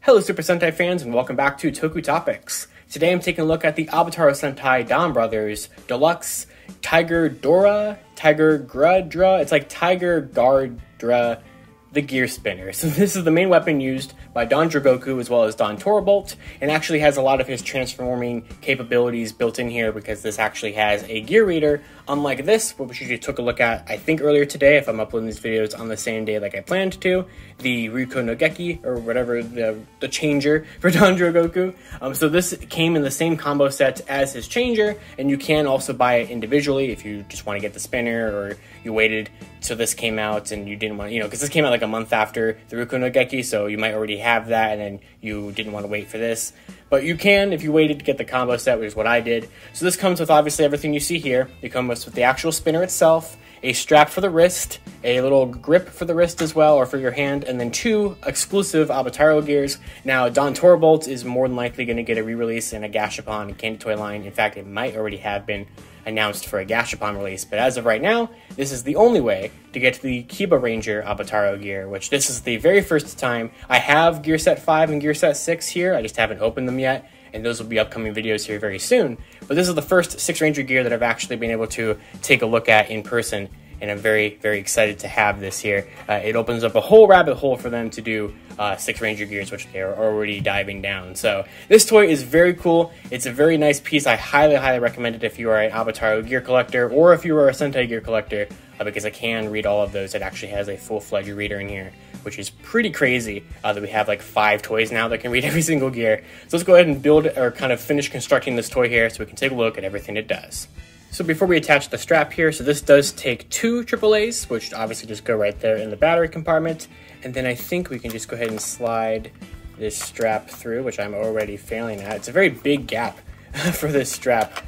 Hello Super Sentai fans and welcome back to Toku Topics. Today I'm taking a look at the Avataro Sentai Donbrothers Deluxe Tiguardora, it's like Tiguardora, the gear spinner. So this is the main weapon used by Dondre Goku as well as DonTorabolt, and actually has a lot of his transforming capabilities built in here because this actually has a gear reader, unlike this, which we took a look at, I think, earlier today, if I'm uploading these videos on the same day like I planned to, the Ryuko no Geki, or whatever, the changer for Dondre Goku. So this came in the same combo set as his changer, and you can also buy it individually if you just want to get the spinner, or you waited so this came out and you didn't want, because this came out like a month after the Ryuko no Geki, so you might already have that and then you didn't want to wait for this. But you can if you waited to get the combo set, which is what I did. So this comes with obviously everything you see here. It comes with the actual spinner itself, a strap for the wrist, a little grip for the wrist as well, or for your hand, and then two exclusive Avataro gears. Now, DonTorabolt is more than likely going to get a re-release in a Gashapon and Candy Toy line. In fact, it might already have been announced for a Gashapon release, but as of right now, this is the only way to get to the Kiba Ranger Avataro gear, which this is the very first time. I have Gear Set 5 and Gear Set 6 here, I just haven't opened them yet, and those will be upcoming videos here very soon. But this is the first 6 Ranger gear that I've actually been able to take a look at in person, and I'm very, very excited to have this here. It opens up a whole rabbit hole for them to do 6 Ranger gears, which they're already diving down. So this toy is very cool. It's a very nice piece. I highly, highly recommend it if you are an Avataro gear collector, or if you are a Sentai gear collector, because I can read all of those. It actually has a full-fledged reader in here, which is pretty crazy that we have like 5 toys now that can read every single gear. So let's go ahead and build, or kind of finish constructing this toy here so we can take a look at everything it does. So before we attach the strap here, so this does take 2 AAAs, which obviously just go right there in the battery compartment. And then I think we can just go ahead and slide this strap through, which I'm already failing at. It's a very big gap for this strap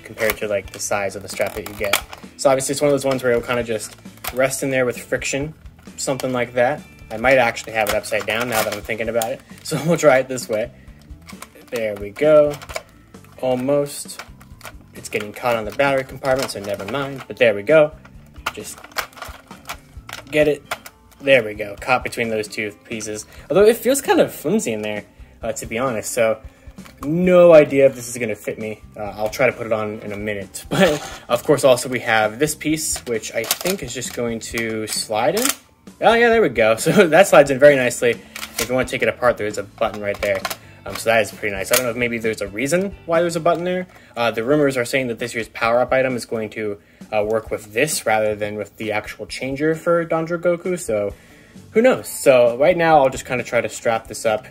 compared to like the size of the strap that you get. So obviously it's one of those ones where it'll kind of just rest in there with friction, something like that. I might actually have it upside down now that I'm thinking about it. So we'll try it this way. There we go. Almost. It's getting caught on the battery compartment, so never mind. But there we go. Just get it. There we go. Caught between those 2 pieces. Although it feels kind of flimsy in there, to be honest. So no idea if this is going to fit me. I'll try to put it on in a minute. But of course, also we have this piece, which I think is just going to slide in. Oh yeah, there we go. So that slides in very nicely. If you want to take it apart, there's a button right there. So that is pretty nice. I don't know if maybe there's a reason why there's a button there. The rumors are saying that this year's power-up item is going to work with this rather than with the actual changer for Dondre Goku, so who knows? So right now I'll just kind of try to strap this up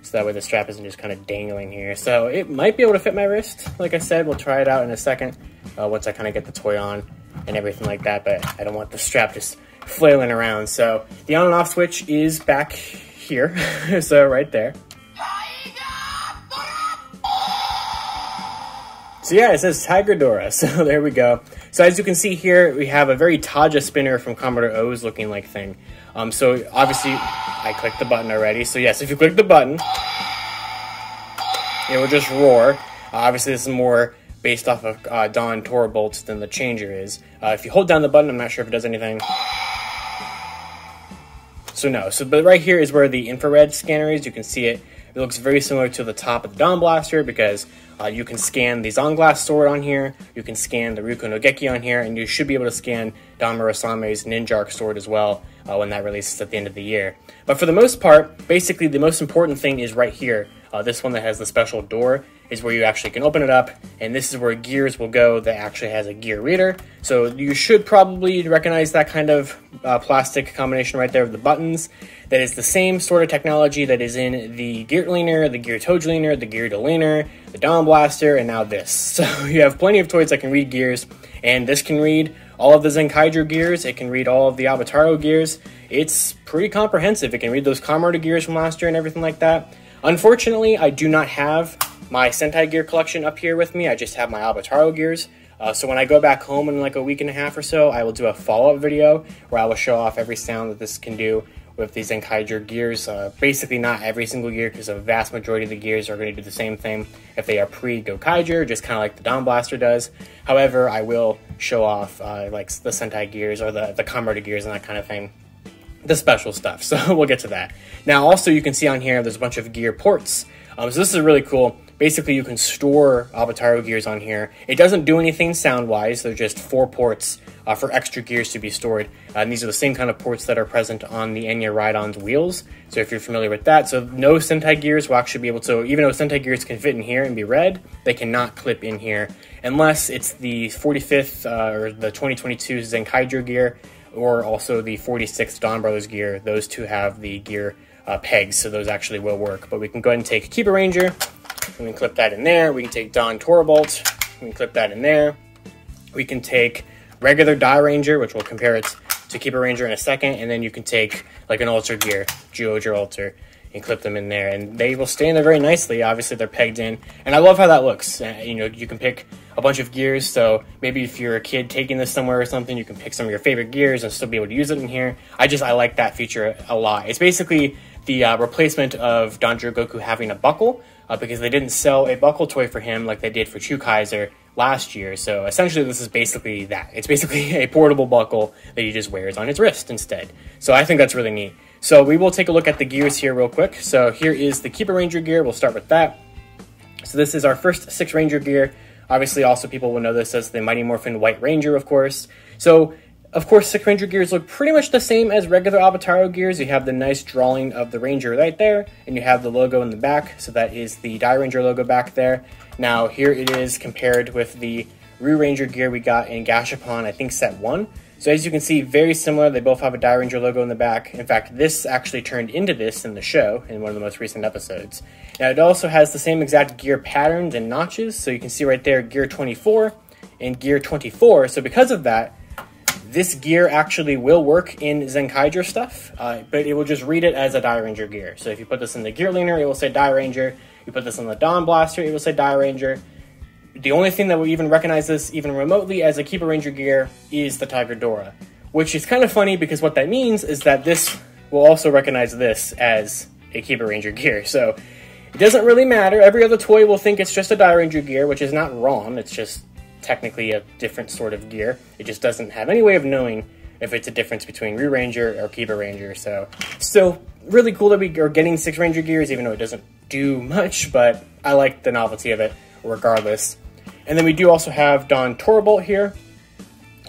so that way the strap isn't just kind of dangling here. So it might be able to fit my wrist. Like I said, we'll try it out in a second once I kind of get the toy on and everything like that, but I don't want the strap just flailing around. So the on and off switch is back here, so right there. So yeah, it says Tiguardora, so there we go. So as you can see here, we have a very Taja spinner from Commodore O's looking like thing. So obviously, I clicked the button already. So yes, if you click the button, it will just roar. Obviously, this is more based off of DonTorabolt than the changer is. If you hold down the button, I'm not sure if it does anything. So no, but right here is where the infrared scanner is. You can see it. It looks very similar to the top of the Dawn Blaster because you can scan the Zonglass sword on here, you can scan the Ryuko no Geki on here, and you should be able to scan Don Murasame's Ninjark sword as well when that releases at the end of the year. But for the most part, basically the most important thing is right here. This one that has the special door is where you actually can open it up, and this is where gears will go that actually has a gear reader. So you should probably recognize that kind of plastic combination right there with the buttons. That is the same sort of technology that is in the Gear Leaner, the Gear Toge Leaner, the Gear Leaner, the Dawn Blaster, and now this. So you have plenty of toys that can read gears, and this can read all of the Zenkaiger gears, it can read all of the Avataro gears. It's pretty comprehensive. It can read those Kamarota gears from last year and everything like that. Unfortunately, I do not have my Sentai gear collection up here with me. I just have my Avataro gears. So when I go back home in like a week and a half or so, I will do a follow-up video where I will show off every sound that this can do with these Zenkaiger gears. Basically not every single gear, because a vast majority of the gears are going to do the same thing if they are pre-Gokaiger, just kind of like the Dawn Blaster does. However, I will show off like the Sentai gears or the Kamarota gears and that kind of thing. the special stuff. So we'll get to that. Now, also you can see on here, there's a bunch of gear ports. So this is really cool. Basically, you can store Avataro gears on here. It doesn't do anything sound-wise. They're just 4 ports for extra gears to be stored. And these are the same kind of ports that are present on the Enya Ride-On's wheels. So if you're familiar with that, so no Sentai gears will actually be able to, even though Sentai gears can fit in here and be read, they cannot clip in here unless it's the 45th or the 2022 Zenkaijo gear, or also the 46th Donbrothers gear. Those two have the gear pegs, so those actually will work. But we can go ahead and take Keeper Ranger. We can clip that in there. We can take DonTorabolt. We can clip that in there. We can take regular Die Ranger, which we'll compare it to Keeper Ranger in a second. And then you can take like an Alter gear, Geoger Alter, and clip them in there. And they will stay in there very nicely. Obviously, they're pegged in. And I love how that looks. You know, you can pick a bunch of gears. So maybe if you're a kid taking this somewhere or something, you can pick some of your favorite gears and still be able to use it in here. I like that feature a lot. It's basically the replacement of Dondre Goku having a buckle, because they didn't sell a buckle toy for him like they did for Chukaiser last year. So essentially this is basically that. It's basically a portable buckle that he just wears on his wrist instead. So I think that's really neat. So we will take a look at the gears here real quick. So here is the Keeper Ranger gear. We'll start with that. So this is our first 6 Ranger gear. Obviously also people will know this as the Mighty Morphin White Ranger, of course. So of course, 6 Ranger gears look pretty much the same as regular Avataro gears. You have the nice drawing of the Ranger right there, and you have the logo in the back, so that is the Die Ranger logo back there. Now, here it is compared with the Ryu Ranger gear we got in Gashapon, I think set 1. So as you can see, very similar. They both have a Die Ranger logo in the back. In fact, this actually turned into this in the show, in one of the most recent episodes. Now, it also has the same exact gear patterns and notches, so you can see right there, Gear 24 and Gear 24. So because of that, this gear actually will work in Zenkaiger stuff, but it will just read it as a Die Ranger gear. So if you put this in the Gear Leaner, it will say Die Ranger. You put this on the Dawn Blaster, it will say Die Ranger. The only thing that will even recognize this even remotely as a Keeper Ranger gear is the Tiguardora, which is kind of funny because what that means is that this will also recognize this as a Keeper Ranger gear. So it doesn't really matter. Every other toy will think it's just a Die Ranger gear, which is not wrong. It's just technically a different sort of gear. It just doesn't have any way of knowing if it's a difference between Ryu Ranger or Keeper Ranger. So still really cool that we are getting 6 Ranger gears, even though it doesn't do much, but I like the novelty of it regardless. And then we do also have DonTorabolt here.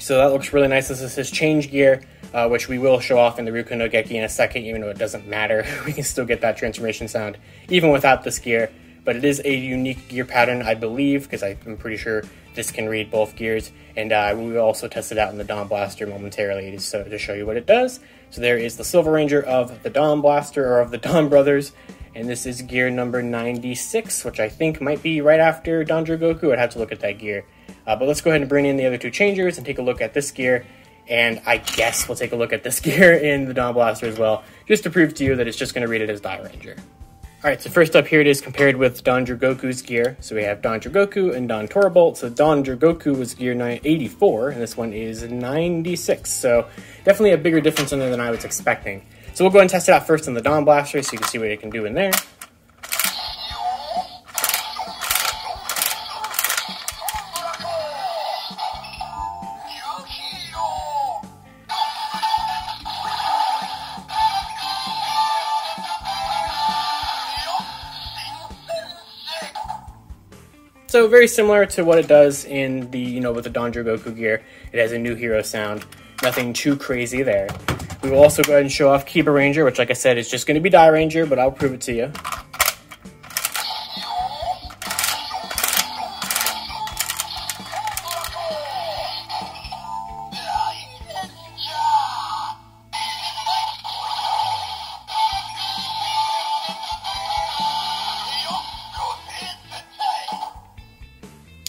So that looks really nice. This is his change gear, which we will show off in the Ryuko no Geki in a second, even though it doesn't matter. We can still get that transformation sound even without this gear. But it is a unique gear pattern, I believe, because I'm pretty sure this can read both gears. And we will also test it out in the Dawn Blaster momentarily to show you what it does. So there is the Silver Ranger of the Dawn Blaster, or of the Donbrothers. And this is gear number 96, which I think might be right after Dondre Goku. I'd have to look at that gear. But let's go ahead and bring in the other 2 changers and take a look at this gear. And I guess we'll take a look at this gear in the Dawn Blaster as well, just to prove to you that it's just going to read it as Die Ranger. Alright, so first up here it is compared with Dondre Goku's gear. So we have Dondre Goku and DonTorabolt. So Dondre Goku was gear 84, and this one is 96. So definitely a bigger difference in there than I was expecting. So we'll go ahead and test it out first in the Dawn Blaster so you can see what it can do in there. So very similar to what it does in the, with the Dondre Goku gear. It has a new hero sound. Nothing too crazy there. We will also go ahead and show off Keeper Ranger, which like I said is just going to be Die Ranger, but I'll prove it to you.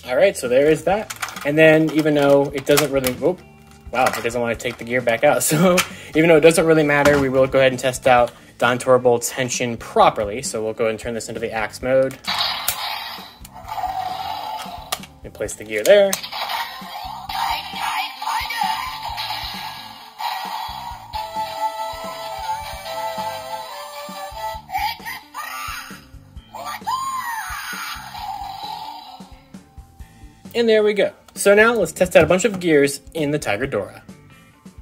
Alright, so there is that. And then, even though it doesn't really... Oh, wow, it doesn't want to take the gear back out. So, even though it doesn't really matter, we will go ahead and test out DonTorabolt's Henshin properly. So, we'll go ahead and turn this into the Axe mode. And place the gear there. And there we go. So now let's test out a bunch of gears in the Tiguardora.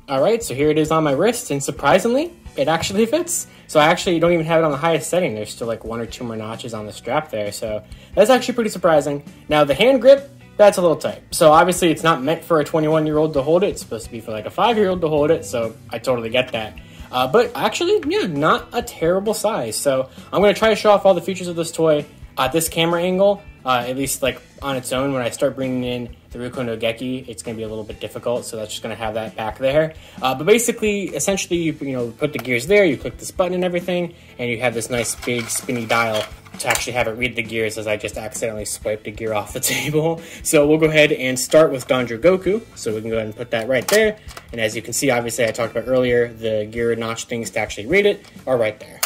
Alright, so here it is on my wrist, and surprisingly, it actually fits. So I actually don't even have it on the highest setting. There's still like 1 or 2 more notches on the strap there, so that's actually pretty surprising. Now the hand grip, that's a little tight. So obviously it's not meant for a 21-year-old to hold it. It's supposed to be for like a 5-year-old to hold it, so I totally get that. But actually, yeah, not a terrible size. So I'm going to try to show off all the features of this toy at this camera angle, at least like on its own. When I start bringing in the Ruko no Geki, it's going to be a little bit difficult, so that's just going to have that back there. But basically, essentially, you put the gears there, you click this button and everything, and you have this nice big spinny dial to actually have it read the gears, as I just accidentally swiped a gear off the table. So we'll go ahead and start with Dondre Goku. So we can go ahead and put that right there. And as you can see, obviously I talked about earlier, the gear notch things to actually read it are right there.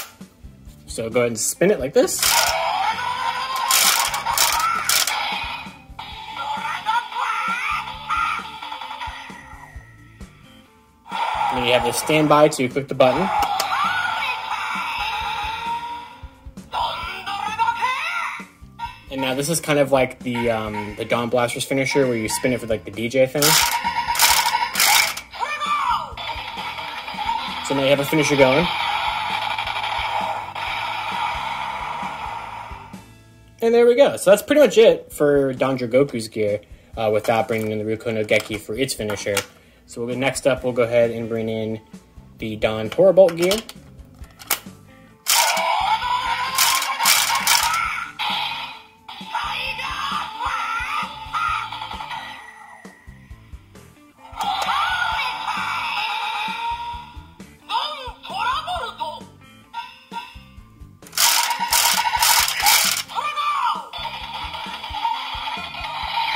So go ahead and spin it like this. And then you have the standby to click the button. And now this is kind of like the Dawn Blaster's finisher, where you spin it for like the DJ thing. So now you have a finisher going. And there we go. So that's pretty much it for Dondre Goku's gear, without bringing in the Ruko no Geki for its finisher. So we'll go, next up, we'll go ahead and bring in the DonTorabolt gear.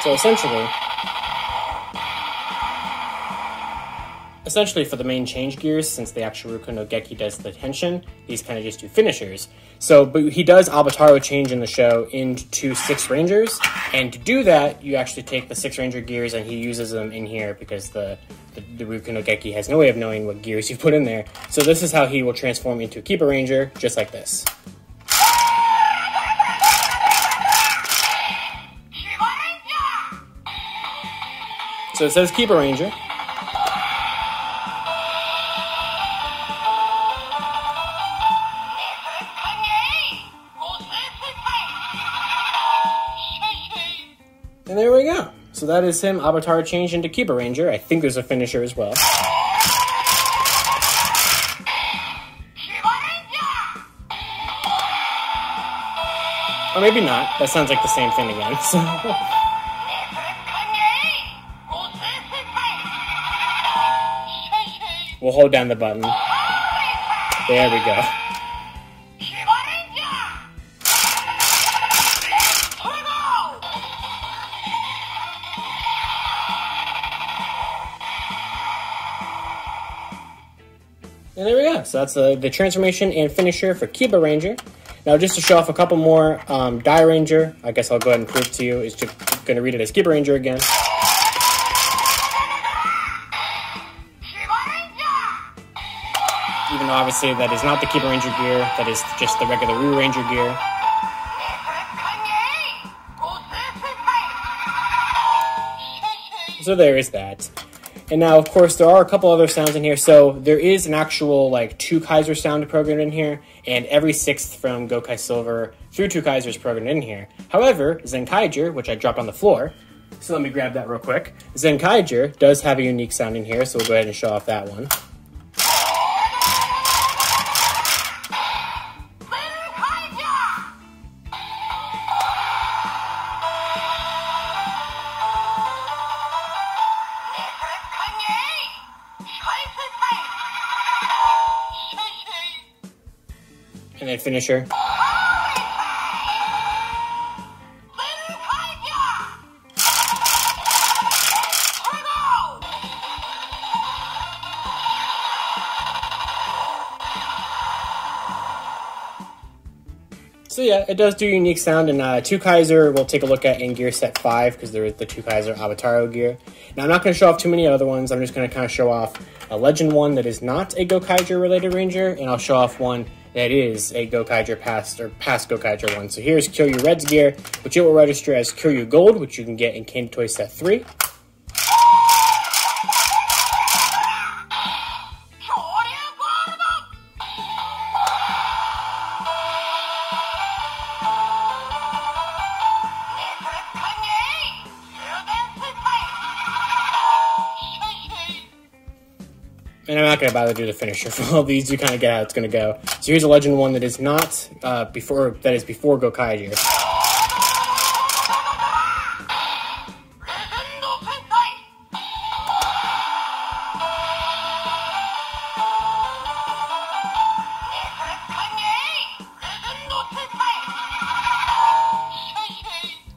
So essentially for the main change gears, since the actual Ruko no Geki does the tension, these kind of just do finishers. So, but he does Avataro change in the show into 6 Rangers, and to do that, you actually take the 6 Ranger gears and he uses them in here, because the Ruko no Geki has no way of knowing what gears you put in there. So this is how he will transform into a Kiba Ranger, just like this. So it says Kiba Ranger. And there we go. So that is him, Avataro changed into Kiba Ranger. I think there's a finisher as well. Or maybe not. That sounds like the same thing again. So. We'll hold down the button. There we go. And there we go. So that's the transformation and finisher for Kiba Ranger. Now, just to show off a couple more, Die Ranger, I guess I'll go ahead and prove to you, is just going to read it as Kiba Ranger again. Even though obviously that is not the Kiba Ranger gear, that is just the regular Ryu Ranger gear. So there is that. And now, of course, there are a couple other sounds in here. So there is an actual, like, 2 Kaiser sound programmed in here, and every 6th from Gokai Silver through 2 Kaiser is programmed in here. However, Zenkaiger, which I dropped on the floor, so let me grab that real quick. Zenkaiger does have a unique sound in here, so we'll go ahead and show off that one. And then finisher. So yeah, it does do unique sound, and 2 Kaiser we'll take a look at in gear set 5, because there is the 2 Kaiser Avataro gear. Now I'm not going to show off too many other ones, I'm just going to kind of show off a Legend one that is not a Gokaiger related Ranger, and I'll show off one that is a Gokaiger past Gokaiger one. So here's Kyoryu Red's gear, which it will register as Kyoryu Gold, which you can get in Candy Toy Set 3. And I'm not going to bother to do the finisher for all these. You kind of get how it's going to go. So here's a Legend one that is not before Gokaiger.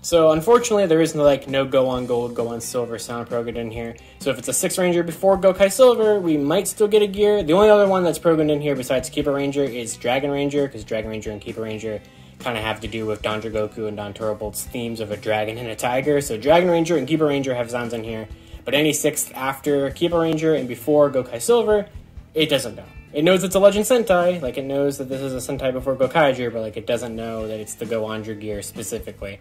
So unfortunately, there is no Go on Gold, Go on Silver sound programmed in here. So if it's a 6 Ranger before Gokai Silver, we might still get a gear. The only other one that's programmed in here besides Keeper Ranger is Dragon Ranger, because Dragon Ranger and Keeper Ranger kind of have to do with Dondre Goku and DonTorabolt's themes of a dragon and a tiger. So Dragon Ranger and Keeper Ranger have sounds in here, but any 6th after Keeper Ranger and before Gokai Silver, it doesn't know. It knows it's a Legend Sentai, like it knows that this is a Sentai before Gokaiger, but like it doesn't know that it's the Go-Andra gear specifically.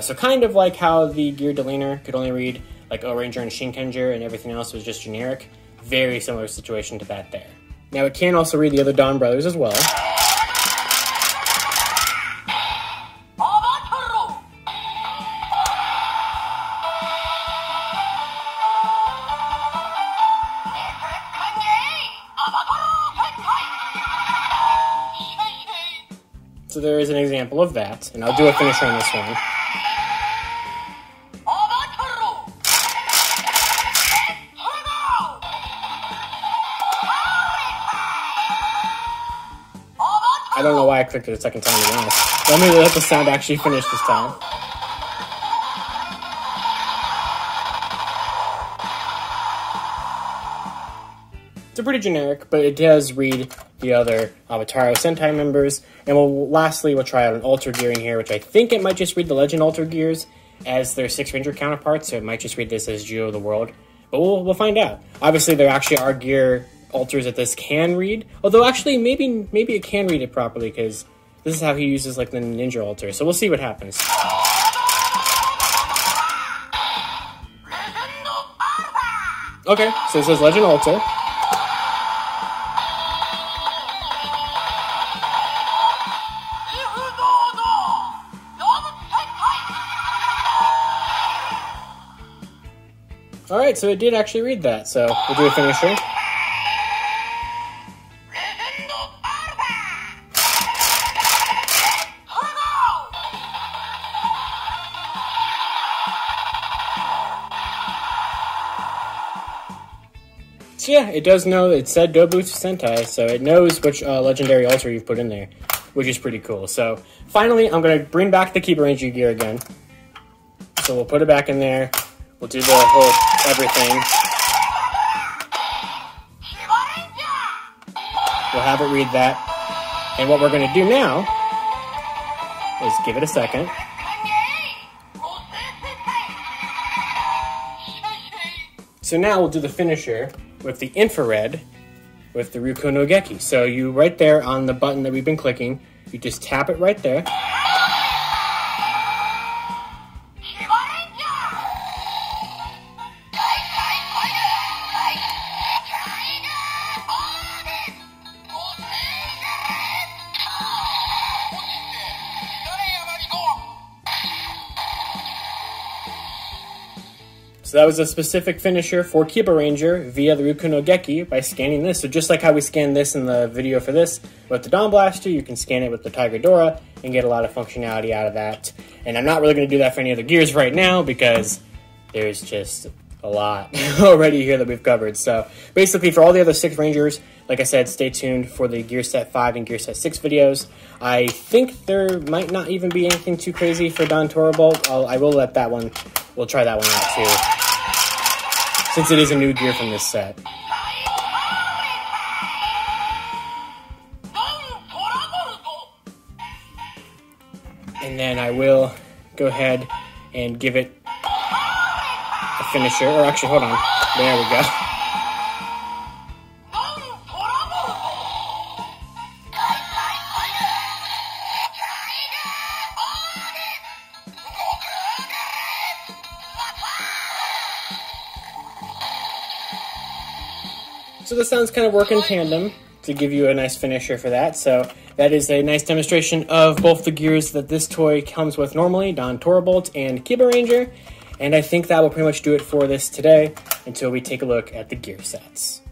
So kind of like how the gear Delener could only read like O-Ranger and Shinkenger and everything else was just generic. Very similar situation to that there. Now it can also read the other Dawn Brothers as well. So there is an example of that, and I'll do a finisher on this one. I don't know why I clicked it a second time to be honest. Let me let the sound actually finish this time. It's pretty generic, but it does read the other Avataro Sentai members. And lastly, we'll try out an Alter gearing here, which I think it might just read the Legend Alter gears as their 6 Ranger counterparts, so it might just read this as Geo of the World. But we'll find out. Obviously, there actually are gear alters that this can read, although actually maybe it can read it properly, because this is how he uses like the Ninja Alter. So we'll see what happens. Okay, so it says Legend Alter. Alright, so it did actually read that, so we'll do a finisher. So yeah, it does know, it said Dobutsu Sentai, so it knows which legendary altar you've put in there, which is pretty cool. So finally, I'm going to bring back the Keeper Ranger gear again. So we'll put it back in there. We'll do the whole everything. We'll have it read that. And what we're going to do now is give it a second. So now we'll do the finisher with the infrared with the Ryuko no Geki. So you right there on the button that we've been clicking, you just tap it right there. So that was a specific finisher for Keeper Ranger via the Ryuko no Geki by scanning this. So just like how we scanned this in the video for this with the Dawn Blaster, you can scan it with the Tiguardora and get a lot of functionality out of that. And I'm not really going to do that for any of the gears right now because there's just a lot already here that we've covered. So basically for all the other 6 Rangers, like I said, stay tuned for the Gear Set 5 and Gear Set 6 videos. I think there might not even be anything too crazy for DonTorabolt. I will let that one, we'll try that one out too, since it is a new gear from this set. And then I will go ahead and give it a finisher, or actually, hold on, there we go. So the sounds kind of work in tandem to give you a nice finisher for that. So that is a nice demonstration of both the gears that this toy comes with normally, DonTorabolt and Keeper Ranger. And I think that will pretty much do it for this today until we take a look at the gear sets.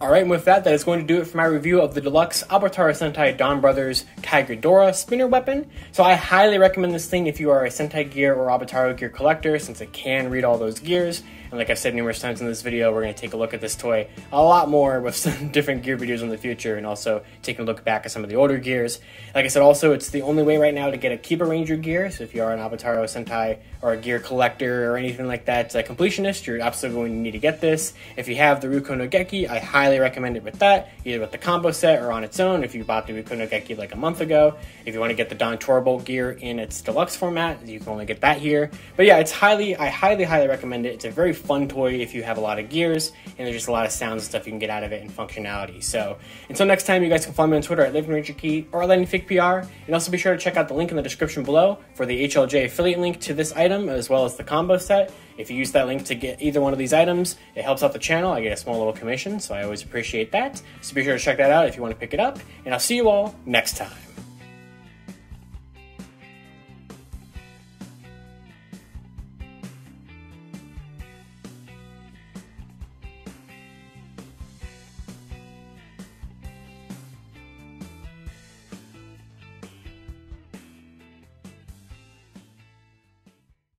Alright, and with that is going to do it for my review of the deluxe Avataro Sentai Donbrothers Tiguardora spinner weapon. So I highly recommend this thing if you are a Sentai gear or Avataro gear collector, since it can read all those gears. And like I've said numerous times in this video, we're going to take a look at this toy a lot more with some different gear videos in the future, and also taking a look back at some of the older gears. Like I said, also, it's the only way right now to get a Kiba Ranger gear, so if you are an Avataro Sentai or a gear collector or anything like that, a completionist, you're absolutely going to need to get this. If you have the Ruko no Geki, I highly recommend it with that, either with the combo set or on its own if you bought the Ruko no Geki like a month ago. If you want to get the DonTorabolt gear in its deluxe format, you can only get that here. But yeah, I highly recommend it. It's a very fun toy if you have a lot of gears, and there's just a lot of sounds and stuff you can get out of it and functionality. So until next time, you guys can follow me on Twitter at LivingRangerKey or LightningFigPR, and also be sure to check out the link in the description below for the HLJ affiliate link to this item as well as the combo set. If you use that link to get either one of these items, it helps out the channel. I get a small little commission, so I always appreciate that. So be sure to check that out if you want to pick it up, and I'll see you all next time.